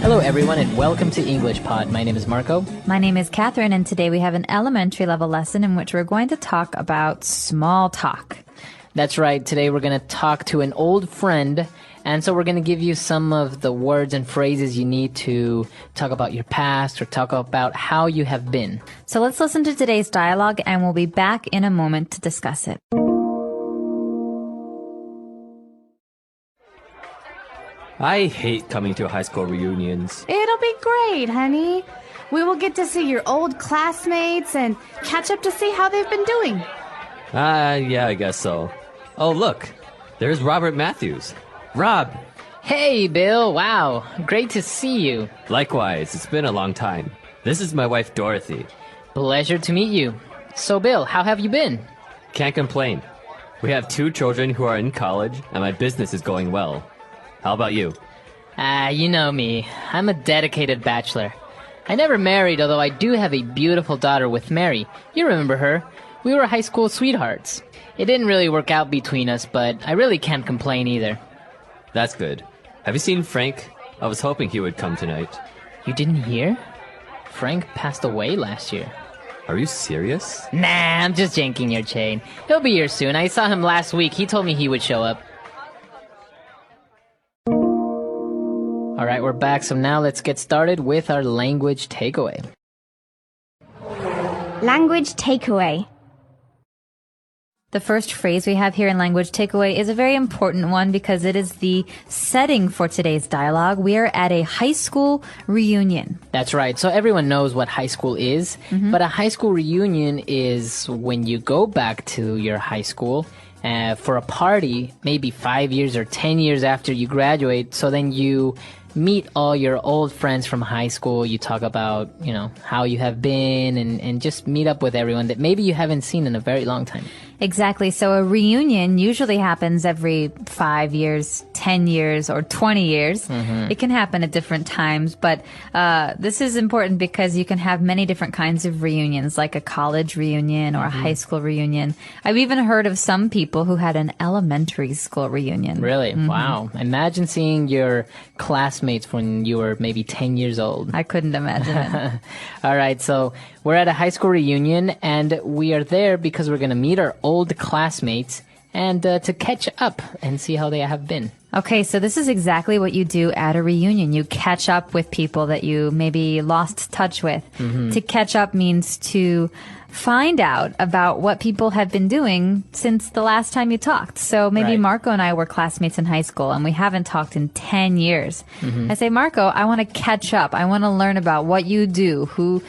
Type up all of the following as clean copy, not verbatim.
Hello, everyone, and welcome to English Pod. My name is Marco. My name is Catherine, and today we have an elementary level lesson in which we're going to talk about small talk. That's right. Today we're going to talk to an old friend, and so we're going to give you some of the words and phrases you need to talk about your past or talk about how you have been. So let's listen to today's dialogue, and we'll be back in a moment to discuss it. I hate coming to high school reunions. It'll be great, honey. We will get to see your old classmates and catch up to see how they've been doing. Yeah, I guess so. Oh, look. There's Robert Matthews. Rob! Hey, Bill. Wow. Great to see you. Likewise, it's been a long time. This is my wife, Dorothy. Pleasure to meet you. So, Bill, how have you been? Can't complain. We have 2 children who are in college, and my business is going well. How about you? You know me. I'm a dedicated bachelor. I never married, although I do have a beautiful daughter with Mary. You remember her. We were high school sweethearts. It didn't really work out between us, but I really can't complain either. That's good. Have you seen Frank? I was hoping he would come tonight. You didn't hear? Frank passed away last year. Are you serious? Nah, I'm just janking your chain. He'll be here soon. I saw him last week. He told me he would show up. All right, we're back. So now let's get started with our language takeaway. Language takeaway. The first phrase we have here in language takeaway is a very important one because it is the setting for today's dialogue. We are at a high school reunion. That's right. So everyone knows what high school is, but a high school reunion is when you go back to your high school for a party, maybe 5 years or 10 years after you graduate. So then you meet all your old friends from high school. You talk about, how you have been and just meet up with everyone that maybe you haven't seen in a very long time. Exactly. So a reunion usually happens every 5 years, 10 years, or 20 years. It can happen at different times, but this is important because you can have many different kinds of reunions, like a college reunion or a high school reunion. I've even heard of some people who had an elementary school reunion. Really? Wow. Imagine seeing your classmates when you were maybe 10 years old. I couldn't imagine it. All right, so we're at a high school reunion, and we are there because we're going to meet our old classmates and to catch up and see how they have been. Okay, so this is exactly what you do at a reunion. You catch up with people that you maybe lost touch with. To catch up means to find out about what people have been doing since the last time you talked. So maybe Right. Marco and I were classmates in high school and we haven't talked in 10 years. I say, Marco, I want to catch up. I want to learn about what you do, who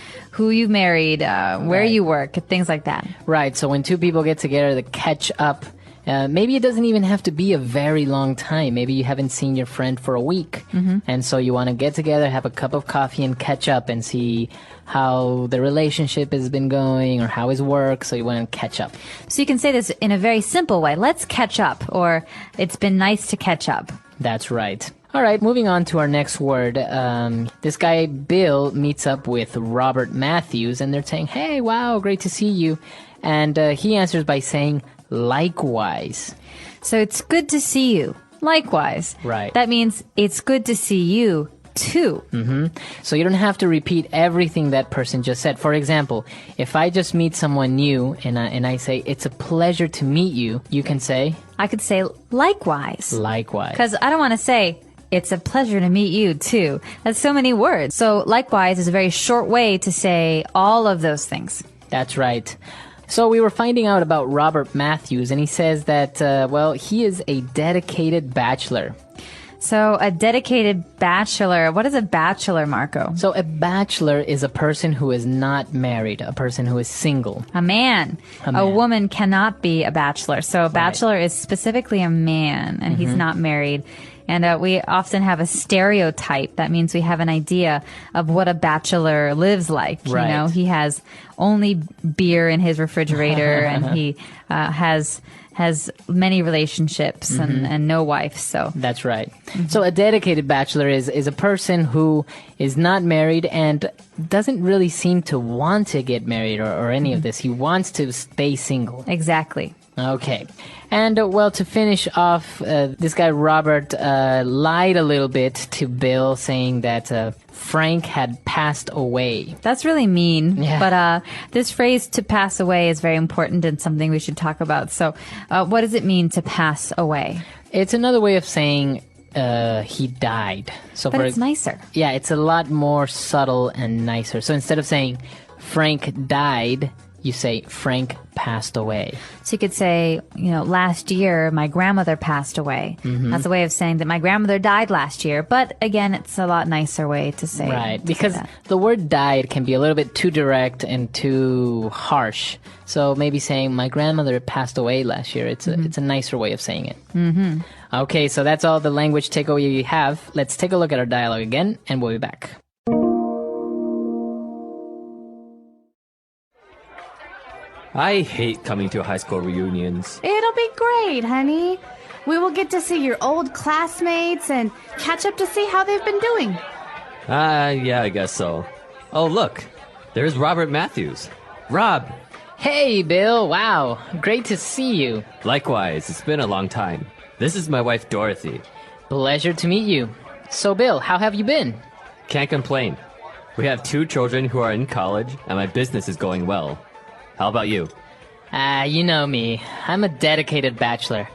you married, where Right. you work, things like that. Right, so when 2 people get together to catch up, maybe it doesn't even have to be a very long time. Maybe you haven't seen your friend for a week. And so you want to get together, have a cup of coffee, and catch up and see how the relationship has been going or how his work. So you want to catch up. So you can say this in a very simple way. Let's catch up, or it's been nice to catch up. That's right. All right, moving on to our next word. This guy, Bill, meets up with Robert Matthews, and they're saying, hey, wow, great to see you. And he answers by saying, likewise. So it's good to see you. Likewise. Right. That means it's good to see you too. So you don't have to repeat everything that person just said. For example, if I just meet someone new and I say, it's a pleasure to meet you, you can say, I could say likewise. likewise. Because I don't want to say, it's a pleasure to meet you too. That's so many words. So likewise is a very short way to say all of those things. That's right. So we were finding out about Robert Matthews, and he says that, he is a dedicated bachelor. So a dedicated bachelor. What is a bachelor, Marco? So a bachelor is a person who is not married, a person who is single. A man. A man. woman cannot be a bachelor. So a bachelor is specifically a man, and he's not married. And we often have a stereotype. That means we have an idea of what a bachelor lives like. Right. You know, he has only beer in his refrigerator, and he has many relationships and no wife. So That's right. So a dedicated bachelor is a person who is not married and doesn't really seem to want to get married or any of this. He wants to stay single. exactly. Okay. And, well, to finish off, this guy Robert lied a little bit to Bill, saying that Frank had passed away. That's really mean. Yeah. But this phrase "to pass away" is very important and something we should talk about. So, what does it mean to pass away? It's another way of saying he died. So But it's nicer. Yeah, it's a lot more subtle and nicer. So instead of saying Frank died, you say Frank passed away. So you could say, last year my grandmother passed away. That's a way of saying that my grandmother died last year. But again, it's a lot nicer way to say. Right, because the word died can be a little bit too direct and too harsh. So maybe saying my grandmother passed away last year, it's a nicer way of saying it. Okay, so that's all the language takeaway you have. Let's take a look at our dialogue again, and we'll be back. I hate coming to high school reunions. It'll be great, honey. We will get to see your old classmates and catch up to see how they've been doing. Yeah, I guess so. Oh, look. There's Robert Matthews. Rob! Hey, Bill. Wow. Great to see you. Likewise, it's been a long time. This is my wife, Dorothy. Pleasure to meet you. So, Bill, how have you been? Can't complain. We have 2 children who are in college, and my business is going well. How about you? You know me. I'm a dedicated bachelor.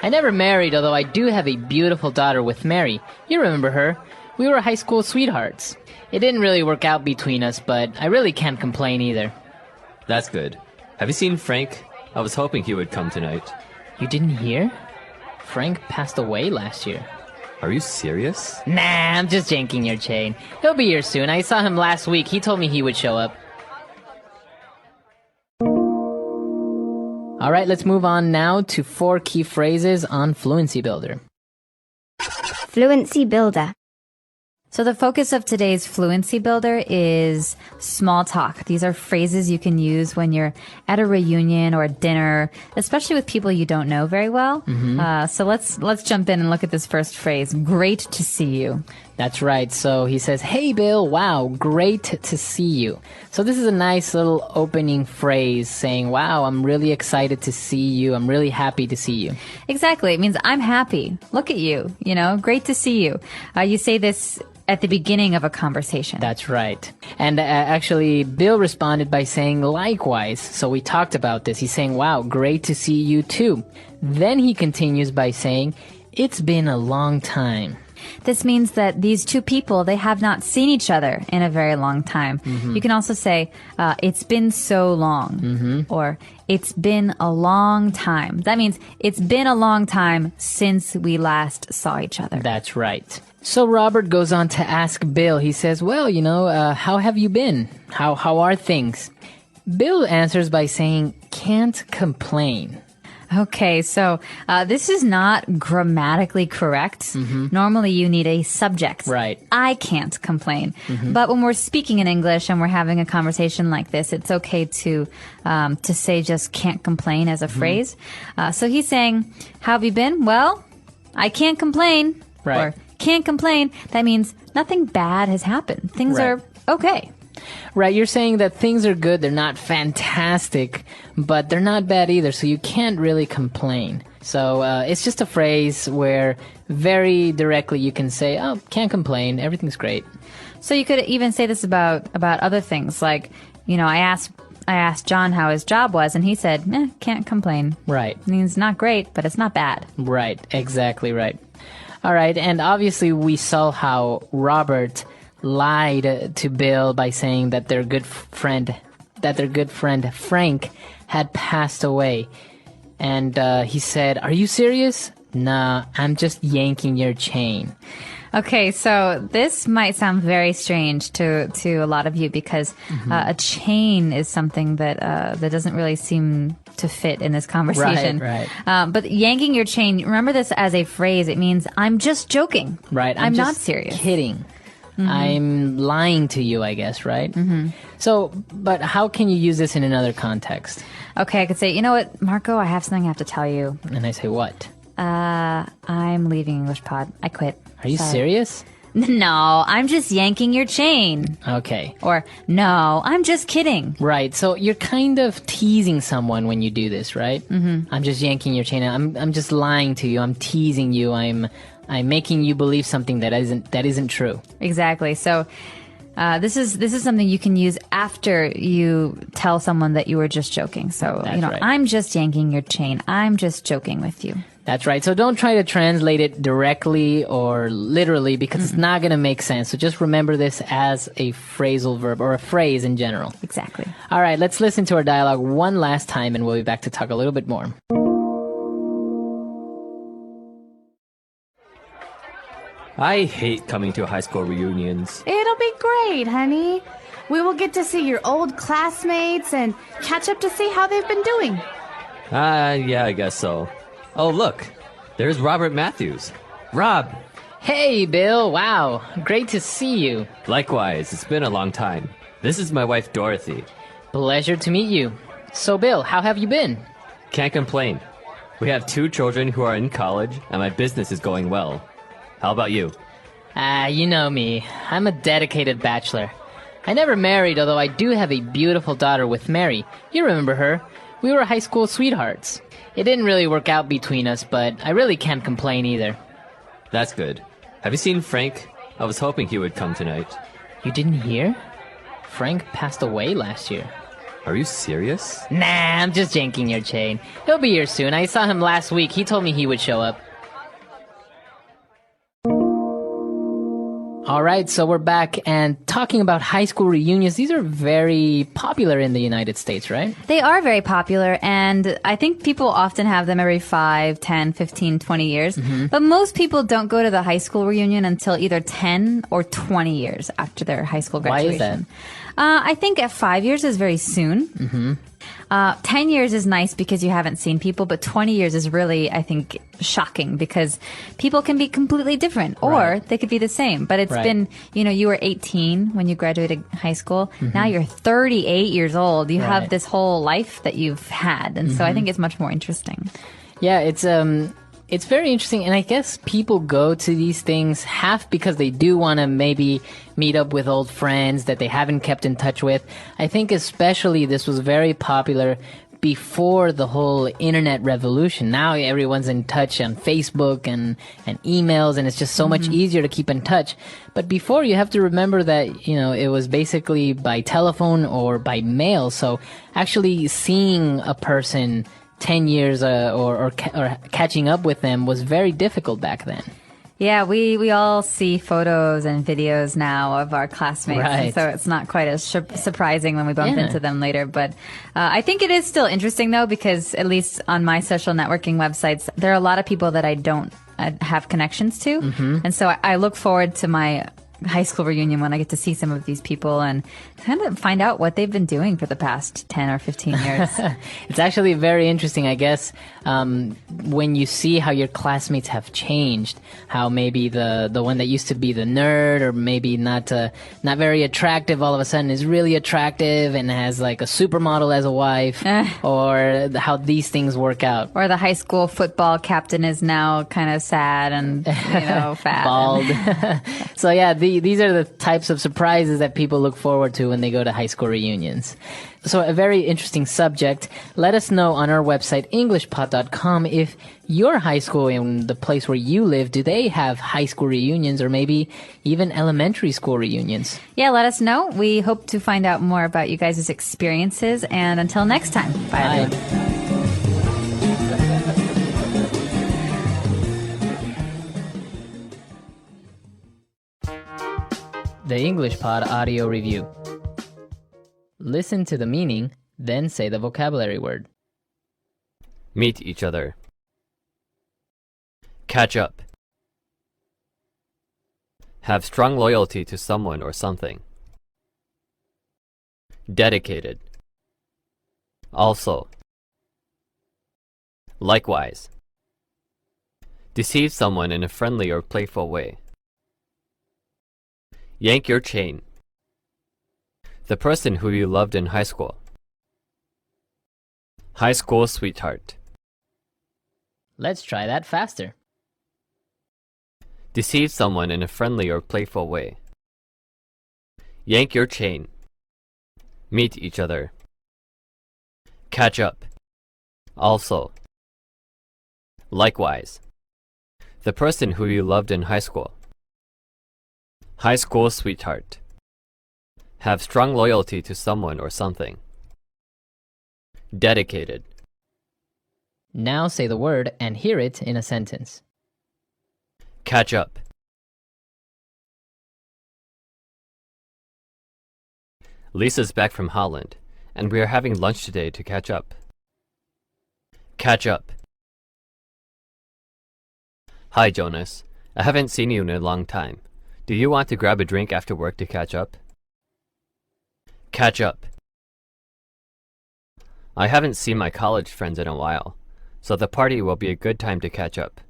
I never married, although I do have a beautiful daughter with Mary. You remember her. We were high school sweethearts. It didn't really work out between us, but I really can't complain either. That's good. Have you seen Frank? I was hoping he would come tonight. You didn't hear? Frank passed away last year. Are you serious? Nah, I'm just janking your chain. He'll be here soon. I saw him last week. He told me he would show up. All right, let's move on now to 4 key phrases on Fluency Builder. Fluency Builder. So the focus of today's Fluency Builder is small talk. These are phrases you can use when you're at a reunion or a dinner, especially with people you don't know very well. So let's jump in and look at this first phrase. Great to see you. That's right. So he says, hey, Bill, wow, great to see you. So this is a nice little opening phrase saying, wow, I'm really excited to see you. I'm really happy to see you. Exactly. It means I'm happy. Look at you. Great to see you. You say this at the beginning of a conversation. That's right. And actually, Bill responded by saying likewise. So we talked about this. He's saying, wow, great to see you too. Then he continues by saying, it's been a long time. This means that these 2 people, they have not seen each other in a very long time. You can also say, it's been so long, or it's been a long time. That means it's been a long time since we last saw each other. That's right. So Robert goes on to ask Bill. He says, well, how have you been? How are things? Bill answers by saying, can't complain. Okay, so this is not grammatically correct. Normally you need a subject. Right. I can't complain. But when we're speaking in English and we're having a conversation like this, it's okay to say just can't complain as a phrase. So he's saying, how have you been? Well, I can't complain. Right. Or can't complain. That means nothing bad has happened. Things Right. are okay. Right, you're saying that things are good, they're not fantastic, but they're not bad either, so you can't really complain. So it's just a phrase where very directly you can say, oh, can't complain, everything's great. So you could even say this about other things. Like, I asked John how his job was, and he said, can't complain. Right. It means not great, but it's not bad. Right, exactly right. All right, and obviously we saw how Robert lied to Bill by saying that their good friend Frank had passed away. And he said, are you serious? Nah, I'm just yanking your chain. Okay, so this might sound very strange to a lot of you because a chain is something that doesn't really seem to fit in this conversation. Right. But yanking your chain, remember this as a phrase. It means I'm just joking. Right. I'm just not serious. Kidding. I'm lying to you, I guess, right? So, but how can you use this in another context? Okay, I could say, you know what, Marco, I have something I have to tell you. And I say, what? I'm leaving English Pod. I quit. Are you Sorry. serious? No, I'm just yanking your chain. Okay. Or, no, I'm just kidding. Right. So you're kind of teasing someone when you do this, right? Mm-hmm. I'm just yanking your chain. I'm just lying to you. I'm teasing you. I'm making you believe something that isn't true. Exactly. So this is something you can use after you tell someone that you were just joking. So, That's right. I'm just yanking your chain. I'm just joking with you. That's right. So don't try to translate it directly or literally because it's not going to make sense. So just remember this as a phrasal verb or a phrase in general. Exactly. All right, let's listen to our dialogue one last time and we'll be back to talk a little bit more. I hate coming to high school reunions. It'll be great, honey. We will get to see your old classmates and catch up to see how they've been doing. Yeah, I guess so. Oh, look. There's Robert Matthews. Rob! Hey, Bill. Wow. Great to see you. Likewise, it's been a long time. This is my wife, Dorothy. Pleasure to meet you. So, Bill, how have you been? Can't complain. We have 2 children who are in college, and my business is going well. How about you? You know me. I'm a dedicated bachelor. I never married, although I do have a beautiful daughter with Mary. You remember her. We were high school sweethearts. It didn't really work out between us, but I really can't complain either. That's good. Have you seen Frank? I was hoping he would come tonight. You didn't hear? Frank passed away last year. Are you serious? Nah, I'm just janking your chain. He'll be here soon. I saw him last week. He told me he would show up. All right, so we're back and talking about high school reunions. These are very popular in the United States, right? They are very popular, and I think people often have them every 5, 10, 15, 20 years. But most people don't go to the high school reunion until either 10 or 20 years after their high school graduation. Why is that? I think at 5 years is very soon. 10 years is nice because you haven't seen people, but 20 years is really, I think, shocking because people can be completely different or Right. they could be the same. But it's Right. been, you were 18 when you graduated high school. Now you're 38 years old. You have Right. this whole life that you've had. And so I think it's much more interesting. Yeah, it's very interesting, and I guess people go to these things half because they do want to maybe meet up with old friends that they haven't kept in touch with. I think especially this was very popular before the whole internet revolution. Now everyone's in touch on Facebook and emails, and it's just so much easier to keep in touch. But before, you have to remember that, it was basically by telephone or by mail. So actually seeing a person 10 years or catching up with them was very difficult back then. Yeah, we all see photos and videos now of our classmates, Right. and so it's not quite as surprising when we bump Yeah. into them later. But I think it is still interesting, though, because at least on my social networking websites, there are a lot of people that I don't have connections to. And so I look forward to my high school reunion when I get to see some of these people and kind of find out what they've been doing for the past 10 or 15 years. It's actually very interesting, I guess, when you see how your classmates have changed, how maybe the one that used to be the nerd or maybe not very attractive all of a sudden is really attractive and has like a supermodel as a wife, or how these things work out. Or the high school football captain is now kind of sad and, fat. Bald. So yeah, these are the types of surprises that people look forward to when they go to high school reunions. So a very interesting subject. Let us know on our website, englishpod.com, if your high school in the place where you live, do they have high school reunions or maybe even elementary school reunions? Yeah, let us know. We hope to find out more about you guys' experiences. And until next time, bye everyone. The English Pod Audio Review. Listen to the meaning, then say the vocabulary word. Meet each other. Catch up. Have strong loyalty to someone or something. Dedicated. Also. Likewise. Deceive someone in a friendly or playful way. Yank your chain. The person who you loved in high school. High school sweetheart. Let's try that faster. Deceive someone in a friendly or playful way. Yank your chain. Meet each other. Catch up. Also. Likewise. The person who you loved in high school. High school sweetheart. Have strong loyalty to someone or something. Dedicated. Now say the word and hear it in a sentence. Catch up. Lisa's back from Holland, and we are having lunch today to catch up. Catch up. Hi, Jonas. I haven't seen you in a long time. Do you want to grab a drink after work to catch up? Catch up. I haven't seen my college friends in a while, so the party will be a good time to catch up.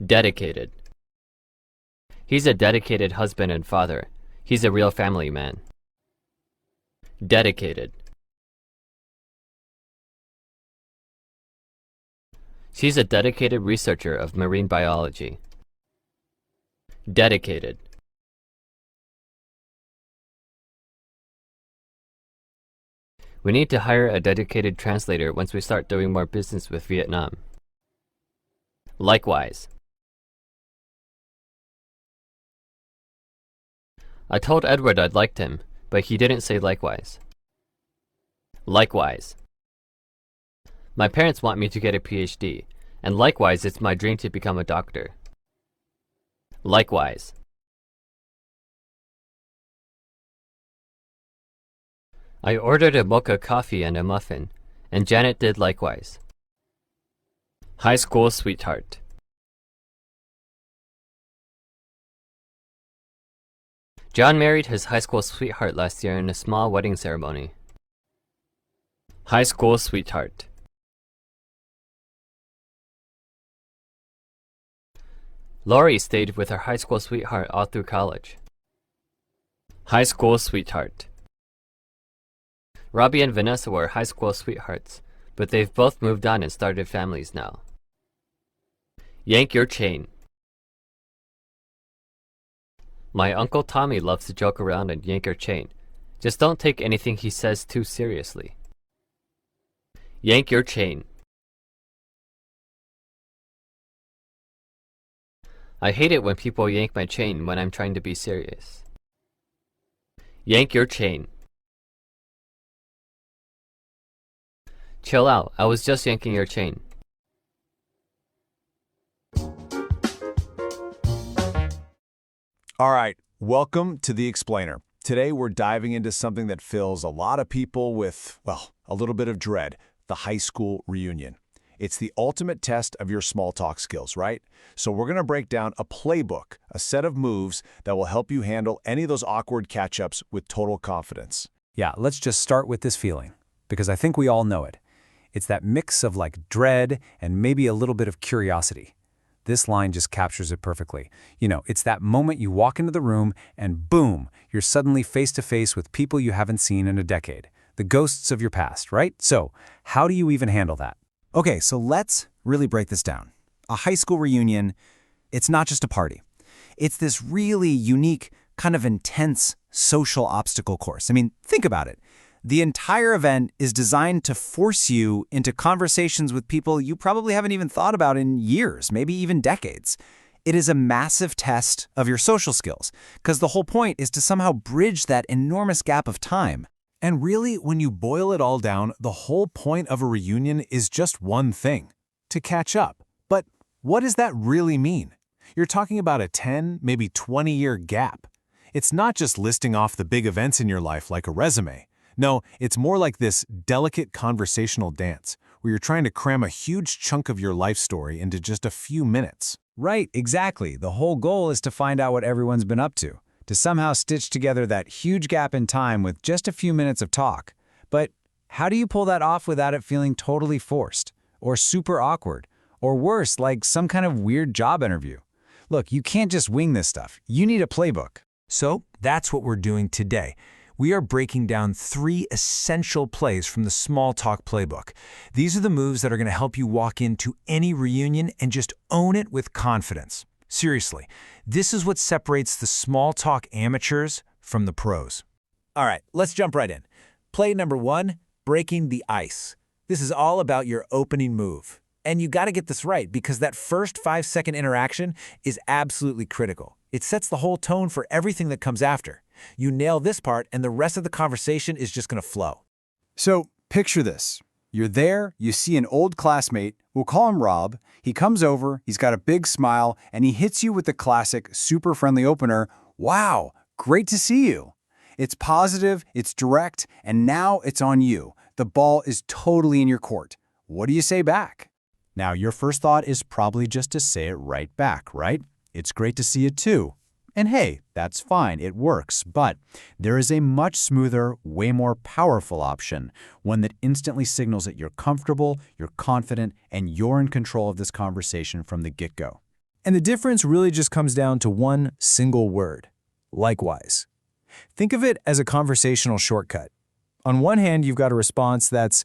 Dedicated. He's a dedicated husband and father. He's a real family man. Dedicated. She's a dedicated researcher of marine biology. Dedicated. We need to hire a dedicated translator once we start doing more business with Vietnam. Likewise. I told Edward I'd liked him, but he didn't say likewise. Likewise. My parents want me to get a PhD, and likewise it's my dream to become a doctor. Likewise. I ordered a mocha coffee and a muffin, and Janet did likewise. High school sweetheart. John married his high school sweetheart last year in a small wedding ceremony. High school sweetheart. Laurie stayed with her high school sweetheart all through college. High school sweetheart. Robbie and Vanessa were high school sweethearts, but they've both moved on and started families now. Yank your chain. My Uncle Tommy loves to joke around and yank your chain. Just don't take anything he says too seriously. Yank your chain. I hate it when people yank my chain when I'm trying to be serious. Yank your chain. Chill out, I was just yanking your chain. All right, welcome to The Explainer. Today we're diving into something that fills a lot of people with, well, a little bit of dread, the high school reunion. It's the ultimate test of your small talk skills, right? So we're going to break down a playbook, a set of moves that will help you handle any of those awkward catch-ups with total confidence. Yeah, let's just start with this feeling, because I think we all know it. It's that mix of like dread and maybe a little bit of curiosity. This line just captures it perfectly. You know, it's that moment you walk into the room and boom, you're suddenly face to face with people you haven't seen in a decade. The ghosts of your past, right? So, how do you even handle that? Okay, so let's really break this down. A high school reunion, it's not just a party. It's this really unique, kind of intense social obstacle course. I mean, think about it. The entire event is designed to force you into conversations with people you probably haven't even thought about in years, maybe even decades. It is a massive test of your social skills, because the whole point is to somehow bridge that enormous gap of time. And really, when you boil it all down, the whole point of a reunion is just one thing: to catch up. But what does that really mean? You're talking about a 10, maybe 20-year gap. It's not just listing off the big events in your life like a resume. No, it's more like this delicate conversational dance, where you're trying to cram a huge chunk of your life story into just a few minutes. Right, exactly. The whole goal is to find out what everyone's been up to somehow stitch together that huge gap in time with just a few minutes of talk. But how do you pull that off without it feeling totally forced, or super awkward, or worse, like some kind of weird job interview? Look, you can't just wing this stuff. You need a playbook. So, that's what we're doing today. We are breaking down 3 essential plays from the Small Talk Playbook. These are the moves that are going to help you walk into any reunion and just own it with confidence. Seriously, this is what separates the small talk amateurs from the pros. All right, let's jump right in. Play number 1, breaking the ice. This is all about your opening move. And you got to get this right because that first 5-second interaction is absolutely critical. It sets the whole tone for everything that comes after. You nail this part and the rest of the conversation is just going to flow. So picture this. You're there, you see an old classmate, we'll call him Rob. He comes over, he's got a big smile, and he hits you with the classic, super friendly opener, "Wow, great to see you." It's positive, it's direct, and now it's on you. The ball is totally in your court. What do you say back? Now, your first thought is probably just to say it right back, right? "It's great to see you too." And hey, that's fine, it works, but there is a much smoother, way more powerful option, one that instantly signals that you're comfortable, you're confident, and you're in control of this conversation from the get-go. And the difference really just comes down to one single word: likewise. Think of it as a conversational shortcut. On one hand, you've got a response that's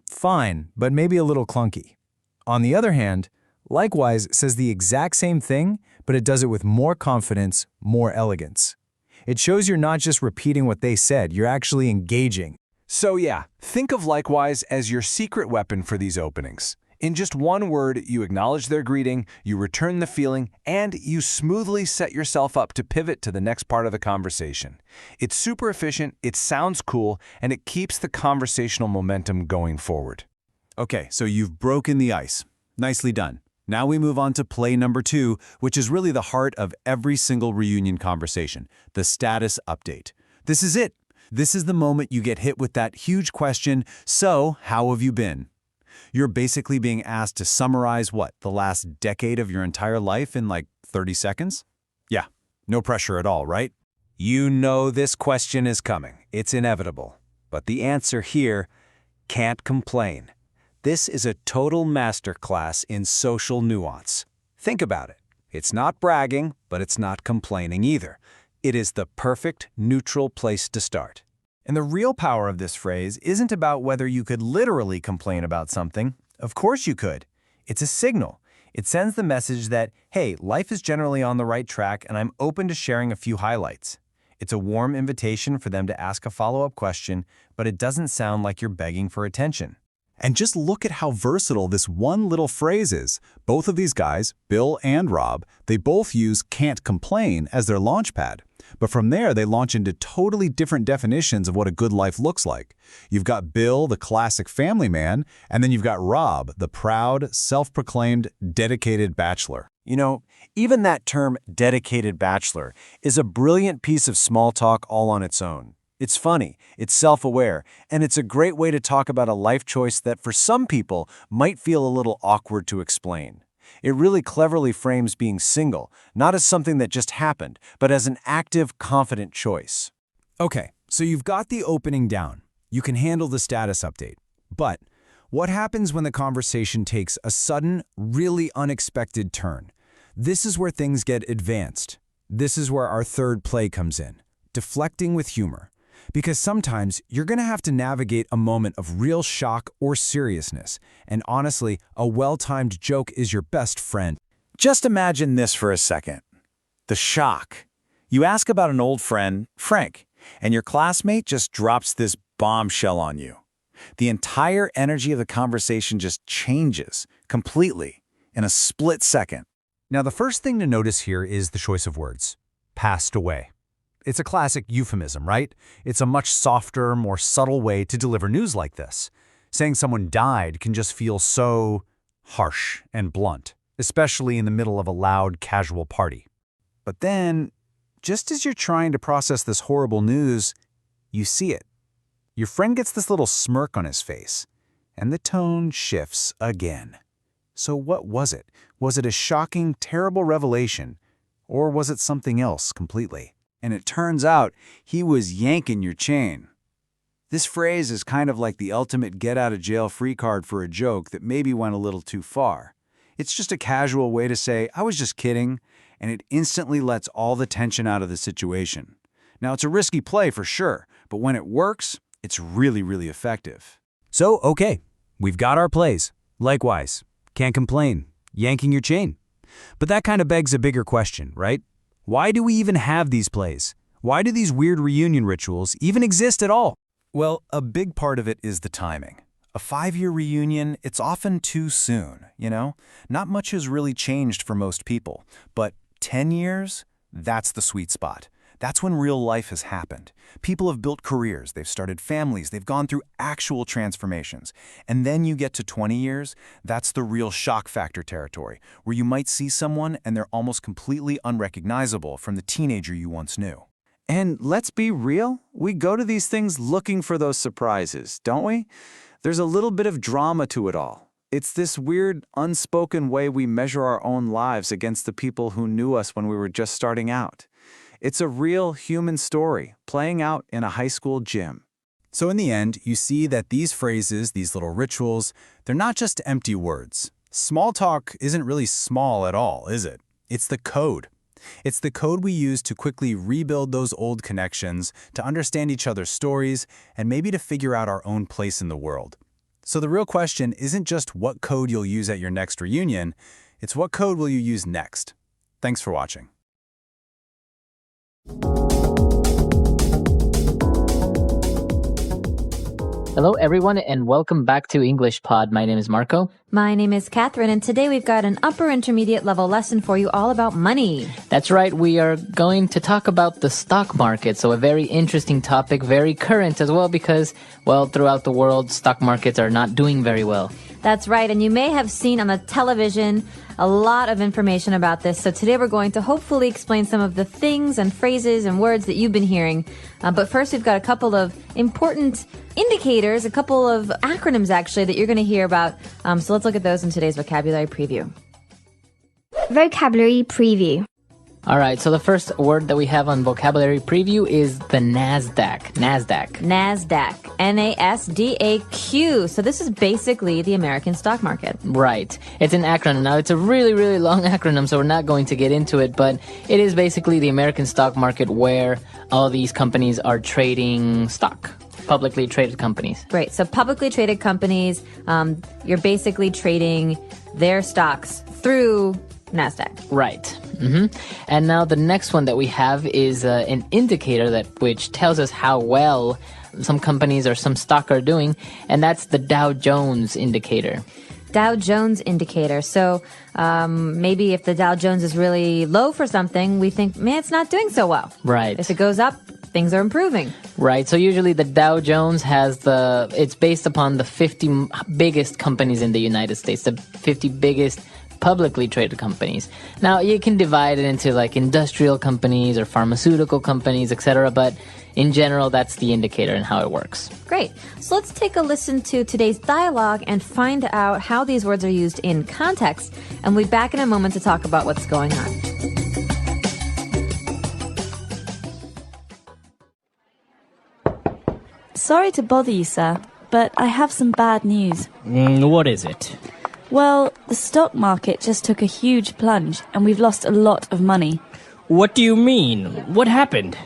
fine, but maybe a little clunky. On the other hand, likewise says the exact same thing, but it does it with more confidence, more elegance. It shows you're not just repeating what they said, you're actually engaging. So yeah, think of likewise as your secret weapon for these openings. In just one word, you acknowledge their greeting, you return the feeling, and you smoothly set yourself up to pivot to the next part of the conversation. It's super efficient, it sounds cool, and it keeps the conversational momentum going forward. Okay, so you've broken the ice. Nicely done. Now we move on to play number 2, which is really the heart of every single reunion conversation, the status update. This is it. This is the moment you get hit with that huge question, "So, how have you been?" You're basically being asked to summarize what, the last decade of your entire life in like 30 seconds? Yeah, no pressure at all, right? You know this question is coming. It's inevitable. But the answer here, can't complain. This is a total masterclass in social nuance. Think about it. It's not bragging, but it's not complaining either. It is the perfect, neutral place to start. And the real power of this phrase isn't about whether you could literally complain about something. Of course you could. It's a signal. It sends the message that, hey, life is generally on the right track and I'm open to sharing a few highlights. It's a warm invitation for them to ask a follow-up question, but it doesn't sound like you're begging for attention. And just look at how versatile this one little phrase is. Both of these guys, Bill and Rob, they both use "can't complain" as their launchpad. But from there, they launch into totally different definitions of what a good life looks like. You've got Bill, the classic family man, and then you've got Rob, the proud, self-proclaimed, dedicated bachelor. You know, even that term, dedicated bachelor, is a brilliant piece of small talk all on its own. It's funny, it's self-aware, and it's a great way to talk about a life choice that for some people might feel a little awkward to explain. It really cleverly frames being single, not as something that just happened, but as an active, confident choice. Okay, so you've got the opening down. You can handle the status update. But what happens when the conversation takes a sudden, really unexpected turn? This is where things get advanced. This is where our third play comes in, deflecting with humor. Because sometimes you're going to have to navigate a moment of real shock or seriousness, and honestly, a well-timed joke is your best friend. Just imagine this for a second. The shock. You ask about an old friend, Frank, and your classmate just drops this bombshell on you. The entire energy of the conversation just changes completely in a split second. Now, the first thing to notice here is the choice of words. Passed away. It's a classic euphemism, right? It's a much softer, more subtle way to deliver news like this. Saying someone died can just feel so harsh and blunt, especially in the middle of a loud, casual party. But then, just as you're trying to process this horrible news, you see it. Your friend gets this little smirk on his face, and the tone shifts again. So what was it? Was it a shocking, terrible revelation, or was it something else completely? And it turns out he was yanking your chain. This phrase is kind of like the ultimate get-out-of-jail-free card for a joke that maybe went a little too far. It's just a casual way to say, "I was just kidding," and it instantly lets all the tension out of the situation. Now, it's a risky play for sure, but when it works, it's really, really effective. So, okay, we've got our plays. Likewise, can't complain, yanking your chain. But that kind of begs a bigger question, right? Why do we even have these plays? Why do these weird reunion rituals even exist at all? Well, a big part of it is the timing. A 5-year reunion, it's often too soon, you know? Not much has really changed for most people. But 10 years? That's the sweet spot. That's when real life has happened. People have built careers, they've started families, they've gone through actual transformations. And then you get to 20 years, that's the real shock factor territory, where you might see someone and they're almost completely unrecognizable from the teenager you once knew. And let's be real, we go to these things looking for those surprises, don't we? There's a little bit of drama to it all. It's this weird, unspoken way we measure our own lives against the people who knew us when we were just starting out. It's a real human story playing out in a high school gym. So in the end, you see that these phrases, these little rituals, they're not just empty words. Small talk isn't really small at all, is it? It's the code. It's the code we use to quickly rebuild those old connections, to understand each other's stories, and maybe to figure out our own place in the world. So the real question isn't just what code you'll use at your next reunion, it's what code will you use next. Thanks for watching. Hello, everyone, and welcome back to English Pod. My name is Marco. My name is Catherine, and today we've got an upper intermediate level lesson for you all about money. That's right. We are going to talk about the stock market. So a very interesting topic, very current as well, because, well, throughout the world, stock markets are not doing very well. That's right, and you may have seen on the television a lot of information about this. So today we're going to hopefully explain some of the things and phrases and words that you've been hearing. But first, we've got a couple of important indicators, a couple of acronyms actually that you're going to hear about. So let's look at those in today's vocabulary preview. Vocabulary preview. All right, so the first word that we have on vocabulary preview is the NASDAQ. NASDAQ. NASDAQ. So this is basically the American stock market. Right. It's an acronym. Now, it's a really, really long acronym, so we're not going to get into it, but it is basically the American stock market where all these companies are trading stock. Publicly traded companies. Right. So publicly traded companies, you're basically trading their stocks through NASDAQ. Right. And now the next one that we have is an indicator which tells us how well some companies or some stock are doing, and that's the Dow Jones indicator. Dow Jones indicator. So maybe if the Dow Jones is really low for something, we think, man, it's not doing so well. Right. If it goes up, things are improving. Right. So usually the Dow Jones it's based upon the 50 biggest companies in the United States, the 50 biggest publicly traded companies. Now, you can divide it into like industrial companies or pharmaceutical companies, etc., but in general, that's the indicator and how it works. Great. So let's take a listen to today's dialogue and find out how these words are used in context. And we'll be back in a moment to talk about what's going on. Sorry to bother you, sir, but I have some bad news. What is it? Well, the stock market just took a huge plunge, and we've lost a lot of money. What do you mean? What happened?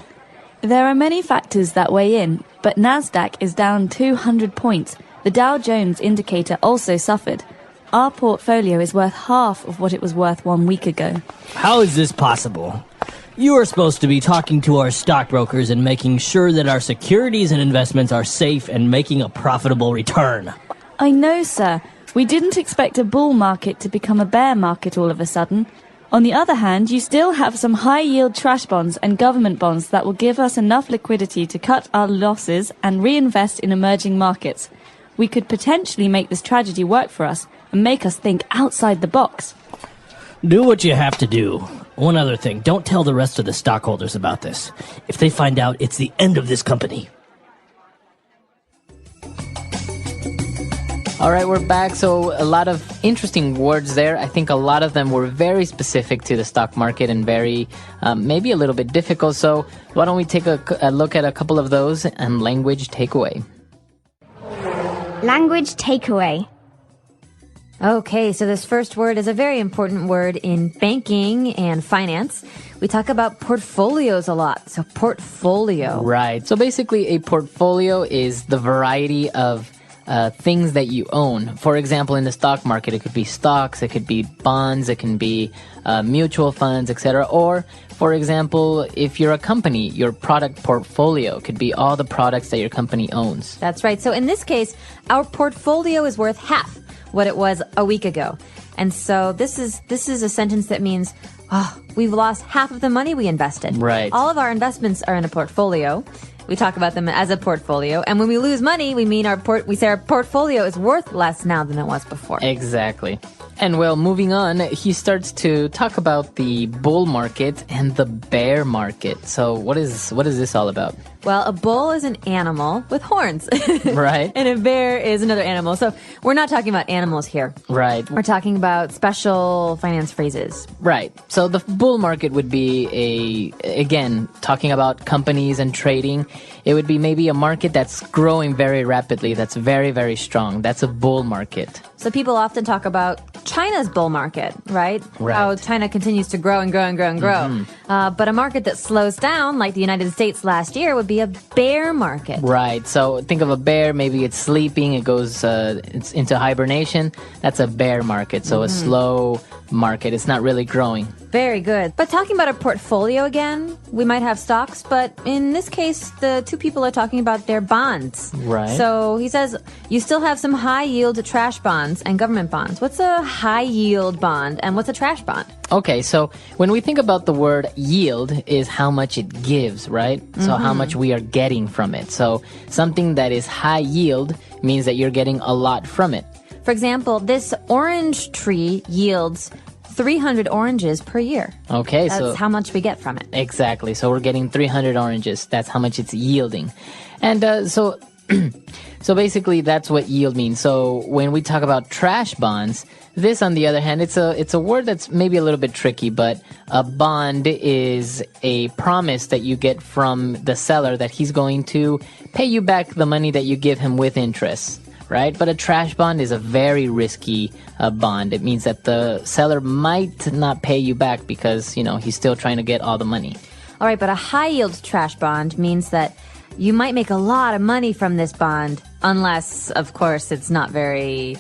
There are many factors that weigh in, but NASDAQ is down 200 points. The Dow Jones indicator also suffered. Our portfolio is worth half of what it was worth 1 week ago. How is this possible? You are supposed to be talking to our stockbrokers and making sure that our securities and investments are safe and making a profitable return. I know, sir. We didn't expect a bull market to become a bear market all of a sudden. On the other hand, you still have some high-yield trash bonds and government bonds that will give us enough liquidity to cut our losses and reinvest in emerging markets. We could potentially make this tragedy work for us and make us think outside the box. Do what you have to do. One other thing, don't tell the rest of the stockholders about this. If they find out, it's the end of this company. All right, we're back. So a lot of interesting words there. I think a lot of them were very specific to the stock market and very, maybe a little bit difficult. So why don't we take a look at a couple of those and language takeaway. Language takeaway. Okay, so this first word is a very important word in banking and finance. We talk about portfolios a lot. So portfolio. Right. So basically a portfolio is the variety of things that you own. For example, in the stock market, it could be stocks, it could be bonds, it can be mutual funds, etc. Or, for example, if you're a company, your product portfolio could be all the products that your company owns. That's right. So in this case, our portfolio is worth half what it was a week ago. And so this is a sentence that means, we've lost half of the money we invested. Right. All of our investments are in a portfolio. We talk about them as a portfolio. And when we lose money, we mean we say our portfolio is worth less now than it was before. Exactly. And well, moving on, he starts to talk about the bull market and the bear market. So what is this all about? Well, a bull is an animal with horns. Right. And a bear is another animal. So we're not talking about animals here. Right. We're talking about special finance phrases. Right. So the bull market would be again, talking about companies and trading. It would be maybe a market that's growing very rapidly, that's very, very strong. That's a bull market. So people often talk about China's bull market, right? Right. How China continues to grow and grow and grow and grow. But a market that slows down, like the United States last year, would be a bear market. Right. So think of a bear, maybe it's sleeping, it goes it's into hibernation. That's a bear market. So a slow market. It's not really growing. Very good. But talking about a portfolio again, we might have stocks, but in this case, the two people are talking about their bonds. Right. So he says, you still have some high yield trash bonds and government bonds. What's a high yield bond and what's a trash bond? Okay, so when we think about the word yield is how much it gives, right? So how much we are getting from it. So something that is high yield means that you're getting a lot from it. For example, this orange tree yields 300 oranges per year. Okay, That's so how much we get from it. exactly. So we're getting 300 oranges. That's how much it's yielding. And so basically that's what yield means. So when we talk about trash bonds, this on the other hand, it's a word that's maybe a little bit tricky, but a bond is a promise that you get from the seller that he's going to pay you back the money that you give him with interest. Right? But a trash bond is a very risky bond. It means that the seller might not pay you back because, he's still trying to get all the money. All right, but a high yield trash bond means that you might make a lot of money from this bond unless, of course, it's not very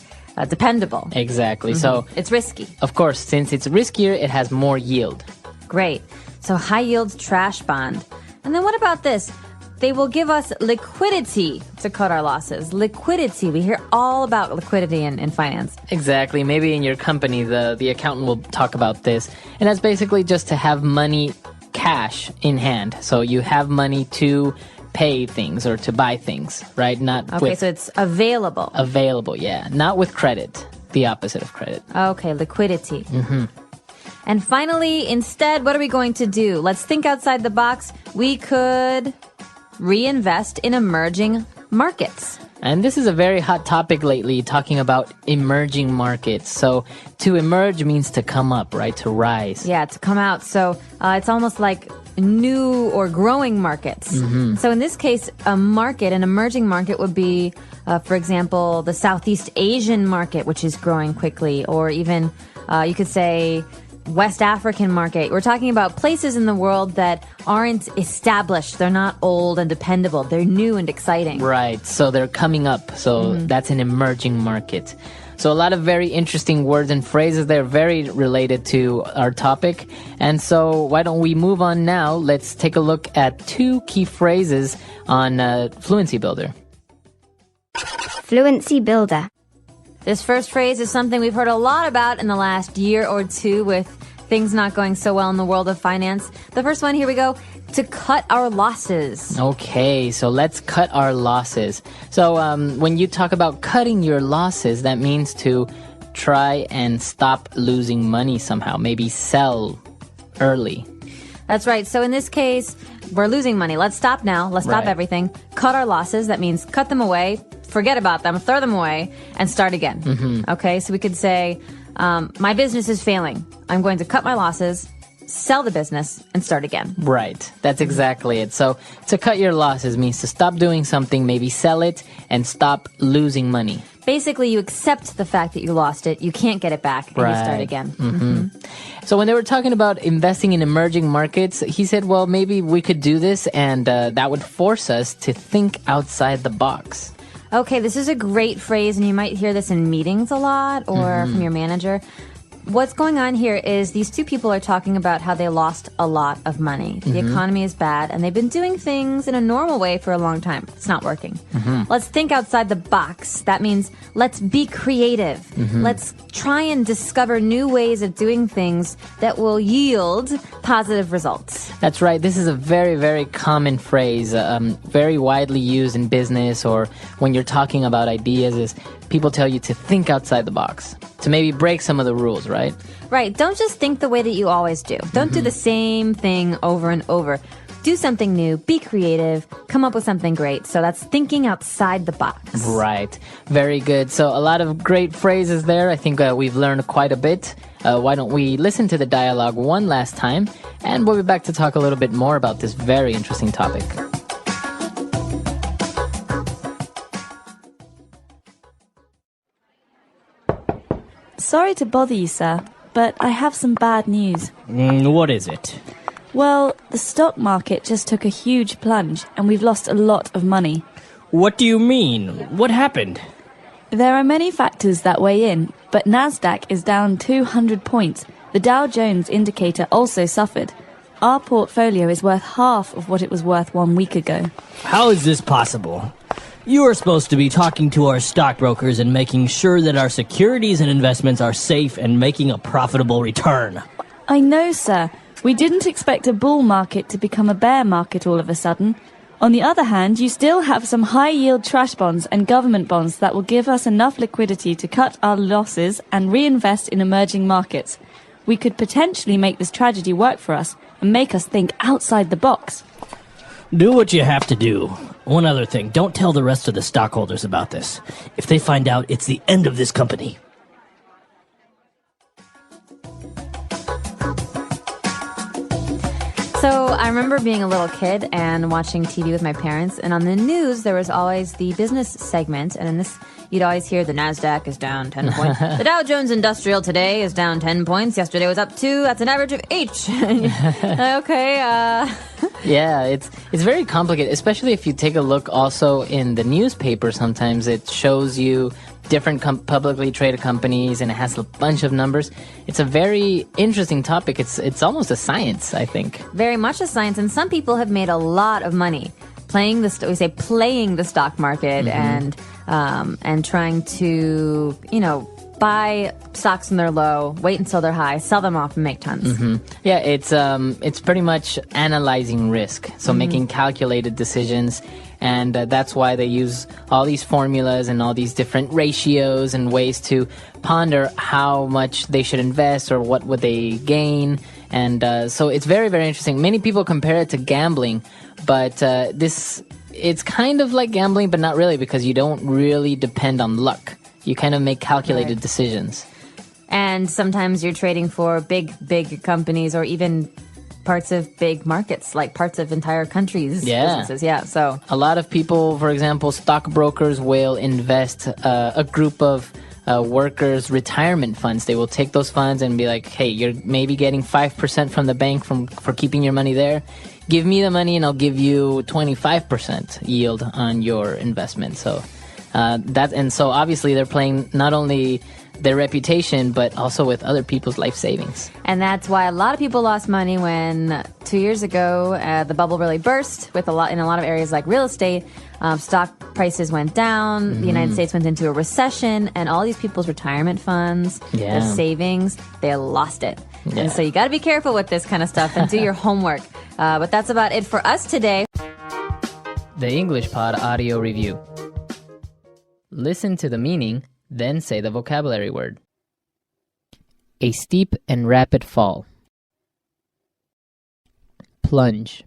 dependable. Exactly. So It's risky. of course, since it's riskier, it has more yield. Great. So high yield trash bond. And then what about this? They will give us liquidity to cut our losses. Liquidity. We hear all about liquidity in finance. Exactly. Maybe in your company, the accountant will talk about this. And that's basically just to have money, cash in hand. So you have money to pay things or to buy things, right? So it's available. Available, yeah. Not with credit. The opposite of credit. Okay, liquidity. And finally, instead, what are we going to do? Let's think outside the box. We could reinvest in emerging markets. And this is a very hot topic lately, talking about emerging markets. So to emerge means to come up, right? To rise. Yeah, to come out. So it's almost like new or growing markets. So in this case, an emerging market would be, for example, the Southeast Asian market, which is growing quickly, or even you could say West African market. We're talking about places in the world that aren't established. They're not old and dependable. They're new and exciting. Right. So they're coming up. So that's an emerging market. So a lot of very interesting words and phrases. They're very related to our topic. And so why don't we move on now? Let's take a look at two key phrases on Fluency Builder. Fluency Builder. This first phrase is something we've heard a lot about in the last year or two with things not going so well in the world of finance. The first one, here we go, to cut our losses. Okay, so let's cut our losses. So when you talk about cutting your losses, that means to try and stop losing money somehow. Maybe sell early. That's right. So in this case, we're losing money. Let's stop now. Let's stop Right. everything. Cut our losses. That means cut them away, forget about them, throw them away, and start again. Okay, so we could say, my business is failing. I'm going to cut my losses, sell the business, and start again. Right. That's exactly it. So to cut your losses means to stop doing something, maybe sell it, and stop losing money. Basically, you accept the fact that you lost it, you can't get it back, and you start again. So when they were talking about investing in emerging markets, he said, well, maybe we could do this, and that would force us to think outside the box. Okay, this is a great phrase, and you might hear this in meetings a lot or from your manager. What's going on here is these two people are talking about how they lost a lot of money. The economy is bad, and they've been doing things in a normal way for a long time. It's not working. Let's think outside the box. That means let's be creative. Let's try and discover new ways of doing things that will yield positive results. That's right. This is a very, very common phrase, very widely used in business or when you're talking about ideas is people tell you to think outside the box, to maybe break some of the rules, right? Right. Don't just think the way that you always do. Don't do the same thing over and over. Do something new, be creative, come up with something great. So that's thinking outside the box. Right. Very good. So a lot of great phrases there. I think we've learned quite a bit. Why don't we listen to the dialogue one last time, and we'll be back to talk a little bit more about this very interesting topic. Sorry to bother you, sir, but I have some bad news. What is it? Well, the stock market just took a huge plunge, and we've lost a lot of money. What do you mean? What happened? There are many factors that weigh in, but Nasdaq is down 200 points. The Dow Jones indicator also suffered. Our portfolio is worth half of what it was worth 1 week ago. How is this possible? You are supposed to be talking to our stockbrokers and making sure that our securities and investments are safe and making a profitable return. I know, sir. We didn't expect a bull market to become a bear market all of a sudden. On the other hand, you still have some high-yield trash bonds and government bonds that will give us enough liquidity to cut our losses and reinvest in emerging markets. We could potentially make this tragedy work for us and make us think outside the box. Do what you have to do. One other thing, don't tell the rest of the stockholders about this. If they find out, it's the end of this company. So I remember being a little kid and watching TV with my parents, and on the news there was always the business segment, and in this you'd always hear the Nasdaq is down 10 points. The Dow Jones Industrial today is down 10 points. Yesterday was up 2. That's an average of 8. Okay. Yeah, it's very complicated, especially if you take a look also in the newspaper. Sometimes it shows you different publicly traded companies, and it has a bunch of numbers. It's a very interesting topic. It's almost a science, I think. Very much a science, and some people have made a lot of money playing the stock market and trying to buy stocks when they're low, wait until they're high, sell them off, and make tons. Yeah, it's pretty much analyzing risk, so making calculated decisions. And that's why they use all these formulas and all these different ratios and ways to ponder how much they should invest or what would they gain. And so it's very, very interesting. Many people compare it to gambling, but it's kind of like gambling, but not really, because you don't really depend on luck. You kind of make calculated decisions. And sometimes you're trading for big companies, or even parts of big markets, like parts of entire countries' businesses. Yeah, so a lot of people, for example, stockbrokers will invest a group of workers' retirement funds. They will take those funds and be like, hey, you're maybe getting 5% from the bank for keeping your money there. Give me the money and I'll give you 25% yield on your investment. So so obviously they're playing not only their reputation, but also with other people's life savings. And that's why a lot of people lost money when 2 years ago the bubble really burst in a lot of areas like real estate. Stock prices went down. The United States went into a recession, and all these people's retirement funds, their savings, they lost it. Yeah. And so you got to be careful with this kind of stuff and do your homework. But that's about it for us today. The English Pod Audio Review. Listen to the meaning, then say the vocabulary word. A steep and rapid fall. Plunge.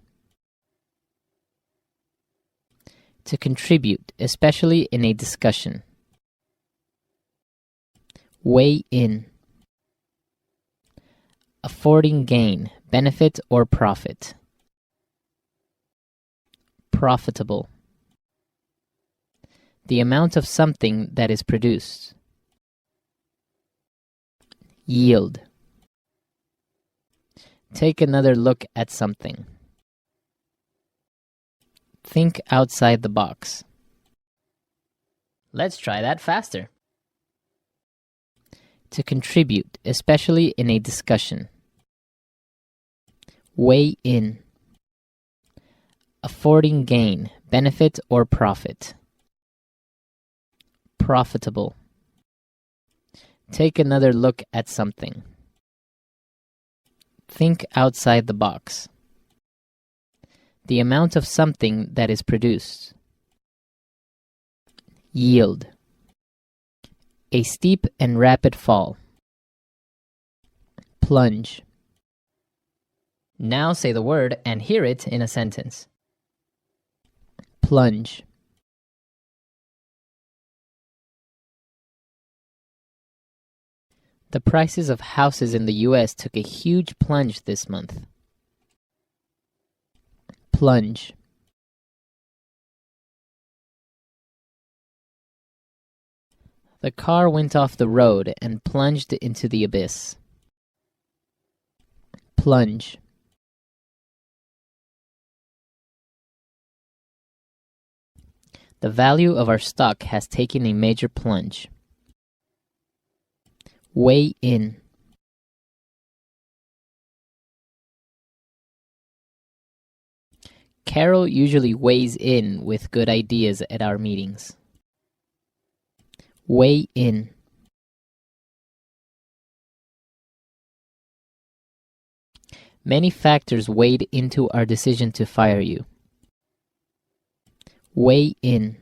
To contribute, especially in a discussion. Weigh in. Affording gain, benefit or profit. Profitable. The amount of something that is produced. Yield. Take another look at something. Think outside the box. Let's try that faster. To contribute, especially in a discussion. Weigh in. Affording gain, benefit or profit. Profitable. Take another look at something. Think outside the box. The amount of something that is produced. Yield. A steep and rapid fall. Plunge. Now say the word and hear it in a sentence. Plunge. The prices of houses in the U.S. took a huge plunge this month. Plunge. The car went off the road and plunged into the abyss. Plunge. The value of our stock has taken a major plunge. Weigh in. Carol usually weighs in with good ideas at our meetings. Weigh in. Many factors weighed into our decision to fire you. Weigh in.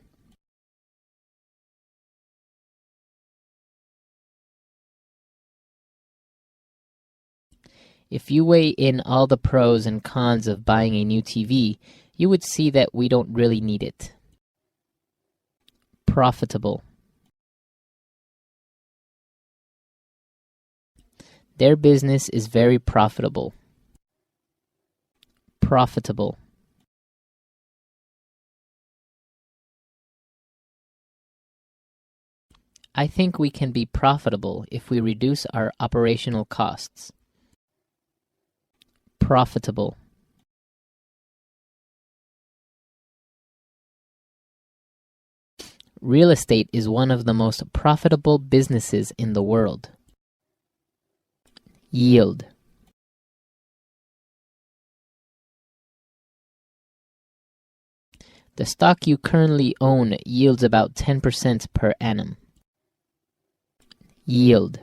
If you weigh in all the pros and cons of buying a new TV, you would see that we don't really need it. Profitable. Their business is very profitable. Profitable. I think we can be profitable if we reduce our operational costs. Profitable. Real estate is one of the most profitable businesses in the world. Yield. The stock you currently own yields about 10% per annum. Yield.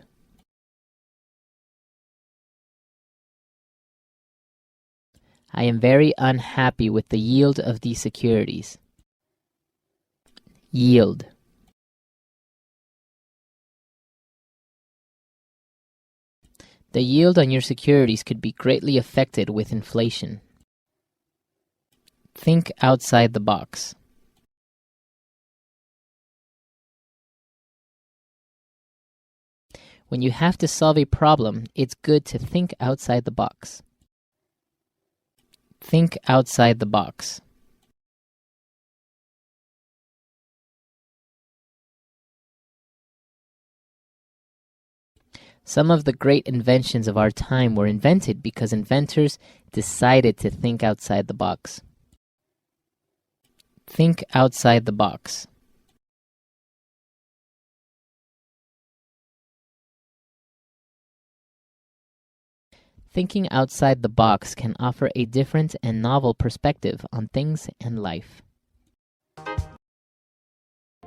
I am very unhappy with the yield of these securities. Yield. The yield on your securities could be greatly affected with inflation. Think outside the box. When you have to solve a problem, it's good to think outside the box. Think outside the box. Some of the great inventions of our time were invented because inventors decided to think outside the box. Think outside the box. Thinking outside the box can offer a different and novel perspective on things and life.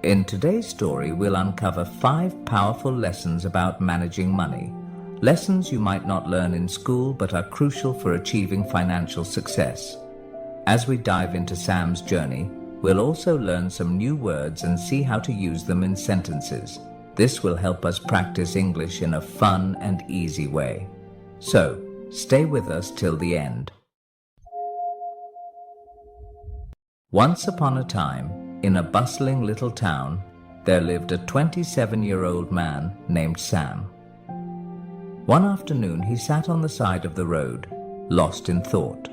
In today's story, we'll uncover 5 powerful lessons about managing money. Lessons you might not learn in school but are crucial for achieving financial success. As we dive into Sam's journey, we'll also learn some new words and see how to use them in sentences. This will help us practice English in a fun and easy way. So, stay with us till the end. Once upon a time, in a bustling little town, there lived a 27-year-old man named Sam. One afternoon, he sat on the side of the road, lost in thought.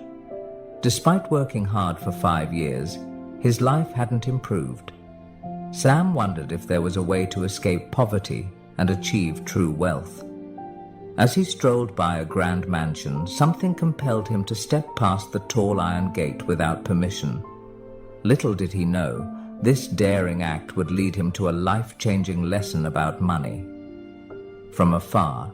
Despite working hard for 5 years, his life hadn't improved. Sam wondered if there was a way to escape poverty and achieve true wealth. As he strolled by a grand mansion, something compelled him to step past the tall iron gate without permission. Little did he know This daring act would lead him to a life-changing lesson about money. From afar,